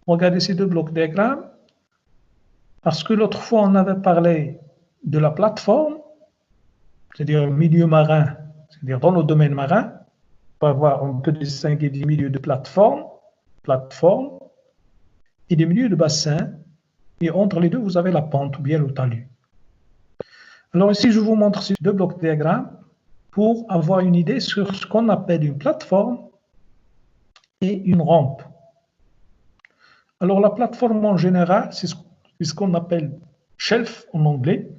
Regardez ces deux blocs diagrammes, parce que l'autre fois, on avait parlé de la plateforme, c'est-à-dire le milieu marin, c'est-à-dire dans le domaine marin. On peut distinguer des milieux de plateforme et des milieux de bassin. Et entre les deux, vous avez la pente ou bien le talus. Alors ici, je vous montre ces deux blocs diagrammes pour avoir une idée sur ce qu'on appelle une plateforme et une rampe. Alors la plateforme en général, c'est ce qu'on appelle shelf en anglais.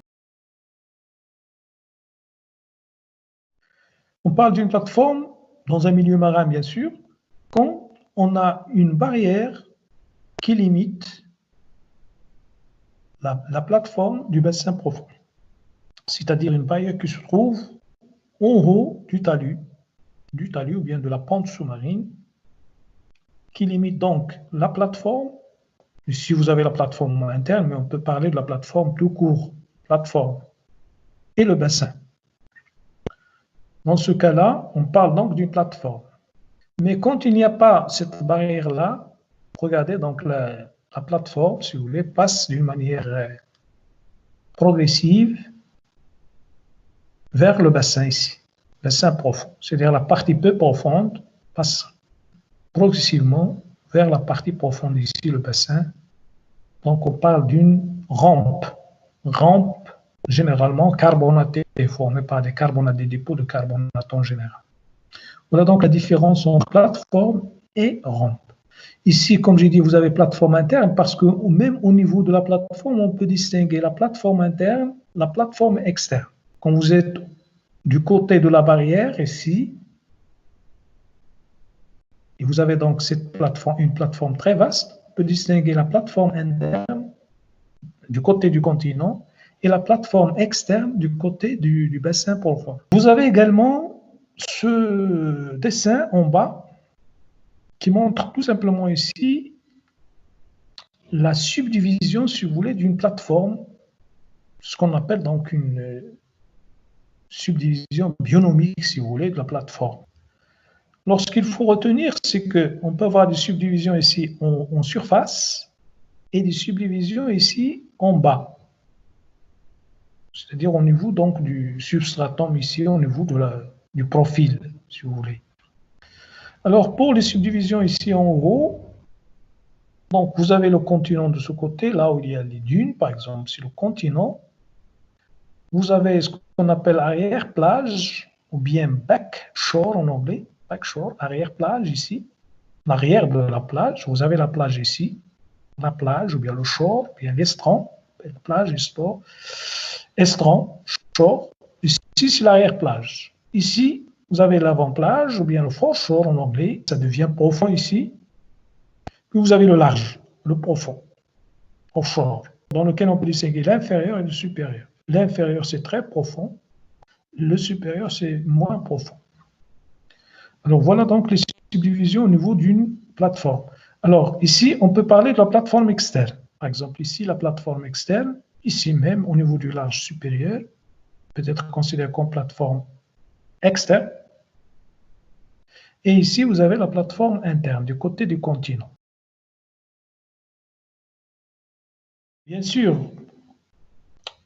On parle d'une plateforme dans un milieu marin, bien sûr, quand on a une barrière qui limite la plateforme du bassin profond. C'est-à-dire une barrière qui se trouve en haut du talus ou bien de la pente sous-marine, qui limite donc la plateforme. Ici, vous avez la plateforme interne, mais on peut parler de la plateforme tout court, plateforme, et le bassin. Dans ce cas-là, on parle donc d'une plateforme. Mais quand il n'y a pas cette barrière-là, regardez donc la plateforme, si vous voulez, passe d'une manière progressive vers le bassin ici, bassin profond. C'est-à-dire la partie peu profonde passe progressivement vers la partie profonde ici, le bassin. Donc on parle d'une rampe généralement carbonatée, formée par des carbonates, des dépôts de carbonate en général. Voilà donc la différence entre plateforme et rampe. Ici, comme j'ai dit, vous avez plateforme interne parce que même au niveau de la plateforme, on peut distinguer la plateforme interne, la plateforme externe. Quand vous êtes du côté de la barrière, ici, et vous avez donc une plateforme très vaste, on peut distinguer la plateforme interne du côté du continent et la plateforme externe du côté du bassin profond. Vous avez également ce dessin en bas qui montre tout simplement ici la subdivision, si vous voulez, d'une plateforme, ce qu'on appelle donc une subdivision bionomique, si vous voulez, de la plateforme. Lorsqu'il faut retenir, c'est qu'on peut avoir des subdivisions ici en surface et des subdivisions ici en bas. C'est-à-dire au niveau donc du substratum ici, au niveau du profil, si vous voulez. Alors pour les subdivisions ici en haut, donc vous avez le continent de ce côté, là où il y a les dunes, par exemple, c'est le continent. Vous avez ce qu'on appelle arrière-plage, ou bien back-shore en anglais, back-shore, arrière-plage ici, l'arrière de la plage. Vous avez la plage ici, la plage, ou bien le shore, ou bien l'estran, la plage, estran, shore. Ici, c'est l'arrière-plage. Ici, vous avez l'avant-plage, ou bien le foreshore en anglais, ça devient profond ici. Puis vous avez le large, le profond, offshore, dans lequel on peut distinguer l'inférieur et le supérieur. L'inférieur, c'est très profond. Le supérieur, c'est moins profond. Alors, voilà donc les subdivisions au niveau d'une plateforme. Alors, ici, on peut parler de la plateforme externe. Par exemple, ici, la plateforme externe, ici même, au niveau du large supérieur, peut être considérée comme plateforme externe. Et ici, vous avez la plateforme interne, du côté du continent. Bien sûr,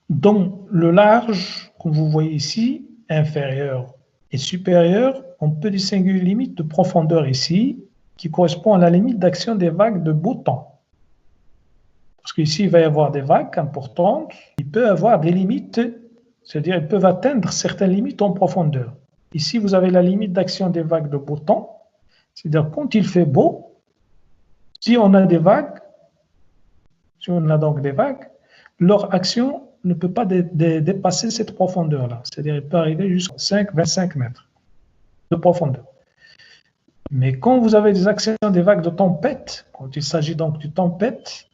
dans le large, comme vous voyez ici, inférieur et supérieur, on peut distinguer une limite de profondeur ici, qui correspond à la limite d'action des vagues de beau temps. Parce qu'ici, il va y avoir des vagues importantes, il peut y avoir des limites, c'est-à-dire ils peuvent atteindre certaines limites en profondeur. Ici, vous avez la limite d'action des vagues de beau temps, c'est-à-dire quand il fait beau, si on a des vagues, si on a donc des vagues, leur action ne peut pas dépasser cette profondeur-là. C'est-à-dire qu'il peut arriver jusqu'à 25 mètres de profondeur. Mais quand vous avez des actions des vagues de tempête, quand il s'agit donc de tempête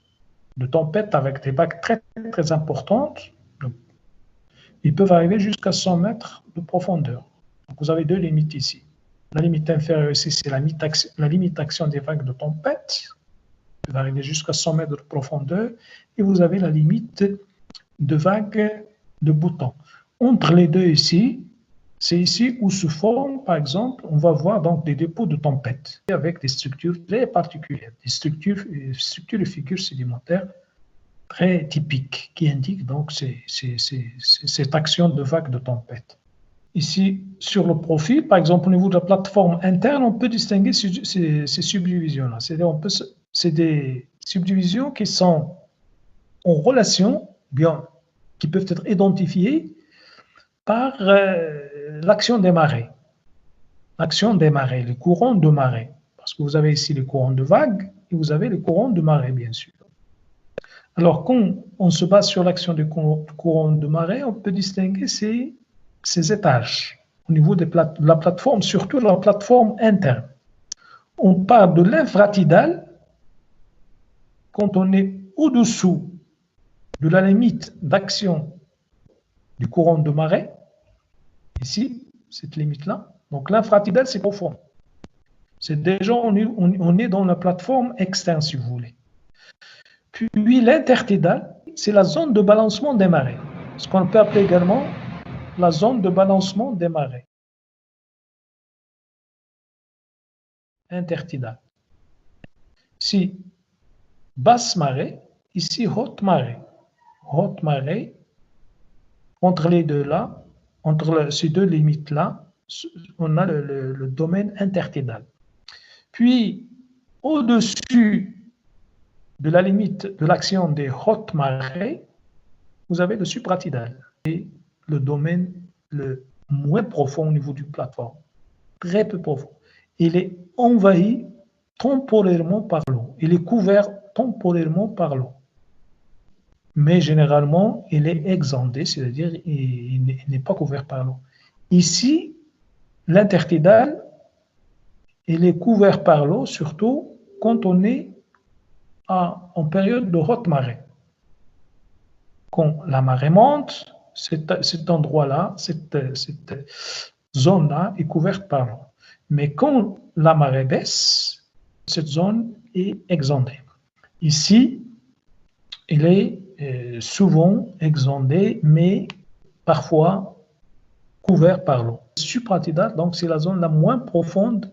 avec des vagues très, très importantes, ils peuvent arriver jusqu'à 100 mètres de profondeur. Donc vous avez deux limites ici. La limite inférieure ici, c'est la limite d'action des vagues de tempête, qui va arriver jusqu'à 100 mètres de profondeur, et vous avez la limite de vagues de beau temps. Entre les deux ici, C'est ici où se forment, par exemple, on va voir donc des dépôts de tempête avec des structures très particulières, des structures et figures sédimentaires très typiques qui indiquent donc cette action de vague de tempête. Ici, sur le profil, par exemple, au niveau de la plateforme interne, on peut distinguer ces subdivisions-là. C'est des subdivisions qui sont en relation, bien, qui peuvent être identifiées par l'action des marées. L'action des marées, les courants de marée. Parce que vous avez ici les courants de vagues et vous avez les courants de marée, bien sûr. Alors, quand on se base sur l'action des courants de marée, on peut distinguer ces étages au niveau de la plateforme, surtout la plateforme interne. On parle de l'infratidal quand on est au-dessous de la limite d'action du courant de marée. Ici, cette limite-là. Donc, l'infratidal, c'est profond. C'est déjà, on est dans la plateforme externe, si vous voulez. Puis, l'intertidal, c'est la zone de balancement des marées. Ce qu'on peut appeler également la zone de balancement des marées. Intertidal. Ici, basse marée, ici, haute marée. Haute marée, entre les deux là, entre ces deux limites-là, on a le domaine intertidal. Puis, au-dessus de la limite de l'action des hautes marées, vous avez le supratidal et le domaine le moins profond au niveau d'une plateforme, très peu profond. Il est envahi temporairement par l'eau, il est couvert temporairement par l'eau. Mais généralement, il est exempté, c'est-à-dire il n'est pas couvert par l'eau. Ici, l'intertidal, il est couvert par l'eau, surtout quand on est en période de haute marée. Quand la marée monte, cet endroit-là, cette zone-là est couverte par l'eau. Mais quand la marée baisse, cette zone est exemptée. Ici, il est souvent exondé, mais parfois couvert par l'eau. Supratidal, donc c'est la zone la moins profonde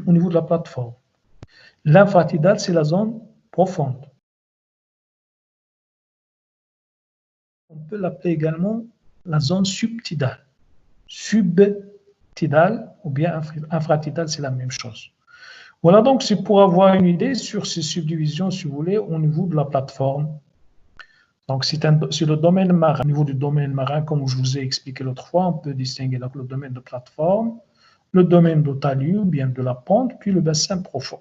au niveau de la plateforme. L'infratidal, c'est la zone profonde. On peut l'appeler également la zone subtidale. Subtidale ou bien infratidale, c'est la même chose. Voilà, donc c'est pour avoir une idée sur ces subdivisions, si vous voulez, au niveau de la plateforme. Donc, c'est le domaine marin. Au niveau du domaine marin, comme je vous ai expliqué l'autre fois, on peut distinguer donc le domaine de plateforme, le domaine de talus ou bien de la pente, puis le bassin profond.